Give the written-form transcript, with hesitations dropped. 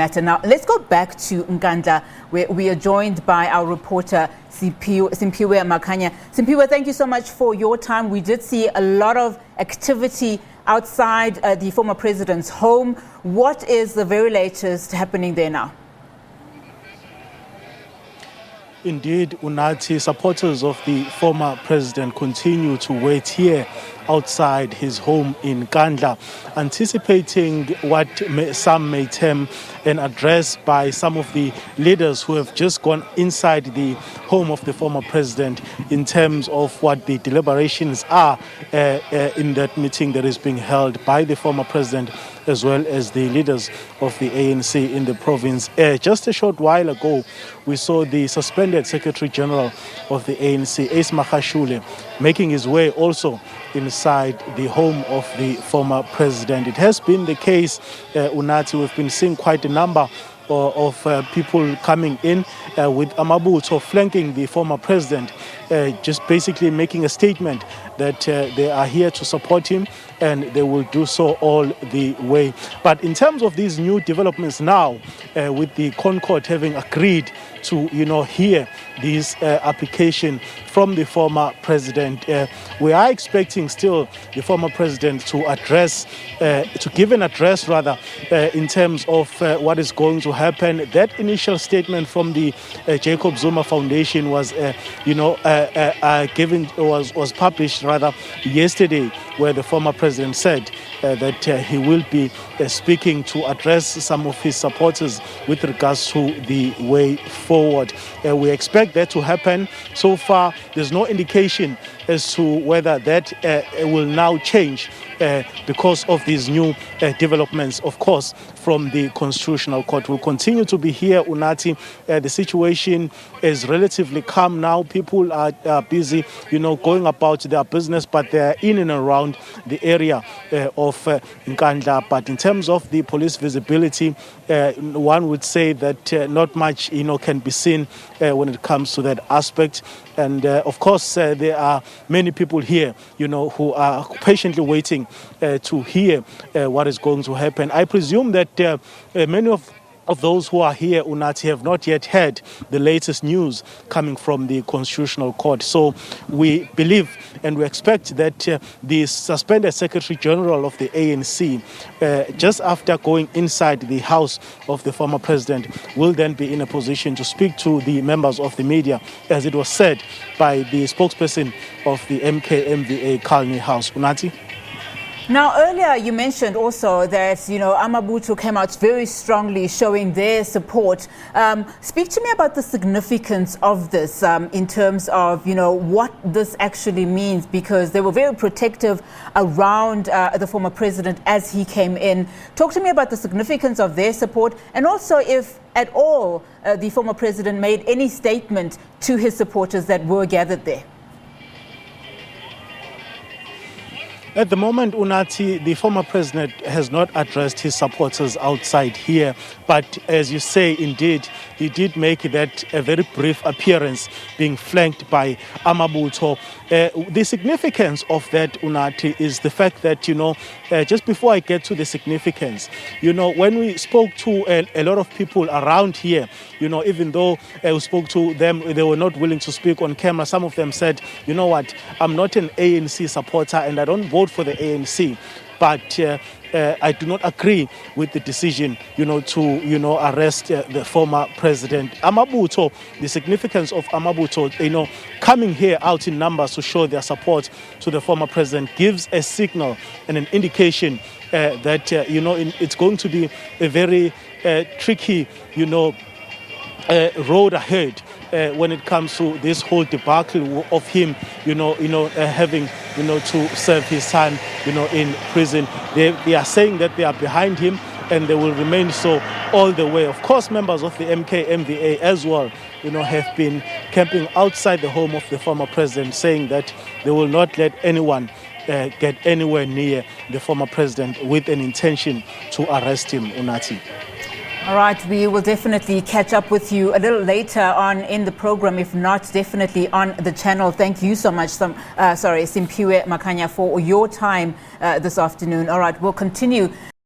Now, let's go back to Nkandla, where we are joined by our reporter, Simphiwe Makhanya. Simphiwe, thank you so much for your time. We did see a lot of activity outside the former president's home. What is the very latest happening there now? Indeed, Unathi, supporters of the former president continue to wait here outside his home in Nkandla, anticipating what some may term an address by some of the leaders who have just gone inside the home of the former president in terms of what the deliberations are in that meeting that is being held by the former president as well as the leaders of the ANC in the province. Just a short while ago, we saw the suspended Secretary General of the ANC, Ace Magashule, making his way also inside the home of the former president. It has been the case, Unathi, we've been seeing quite a number of people coming in with amabutho flanking the former president, just basically making a statement that they are here to support him and they will do so all the way. But in terms of these new developments now, with the ConCourt having agreed to, hear this application from the former president, we are expecting still the former president to give an address in terms of what is going to happen. That initial statement from the Jacob Zuma Foundation was, was published yesterday, where the former president said that he will be speaking to address some of his supporters with regards to the way forward. We expect that to happen. So far, there's no indication as to whether that will now change because of these new developments, of course, from the Constitutional Court. We'll continue to be here, Unathi. The situation is relatively calm now. People are busy, going about their business, but they're in and around the area of Nkandla. But in terms of the police visibility, one would say that not much, can be seen when it comes to that aspect. And of course, there are many people here, who are patiently waiting to hear what is going to happen. I presume that many of those who are here, Unathi, have not yet heard the latest news coming from the Constitutional Court. So we believe and we expect that the suspended Secretary General of the ANC, just after going inside the house of the former president, will then be in a position to speak to the members of the media, as it was said by the spokesperson of the MKMVA Kalni House. Unathi? Now, earlier you mentioned also that, amabutho came out very strongly showing their support. Speak to me about the significance of this in terms of, what this actually means, because they were very protective around the former president as he came in. Talk to me about the significance of their support, and also if at all the former president made any statement to his supporters that were gathered there. At the moment, Unathi, the former president has not addressed his supporters outside here. But as you say, indeed, he did make that a very brief appearance, being flanked by amabutho. The significance of that, Unathi, is the fact that, just before I get to the significance, when we spoke to a lot of people around here, even though we spoke to them, they were not willing to speak on camera. Some of them said, what, I'm not an ANC supporter and I don't vote for the ANC. But I do not agree with the decision, to, arrest the former president. Amabutho, the significance of amabutho, coming here out in numbers to show their support to the former president gives a signal and an indication that, it's going to be a very tricky, road ahead when it comes to this whole debacle of him, having, to serve his time, in prison. They are saying that they are behind him and they will remain so all the way. Of course, members of the MKMVA as well, have been camping outside the home of the former president, saying that they will not let anyone get anywhere near the former president with an intention to arrest him, Unathi. All right, we will definitely catch up with you a little later on in the program, if not definitely on the channel. Thank you so much, Simphiwe Makhanya, for your time this afternoon. All right, we'll continue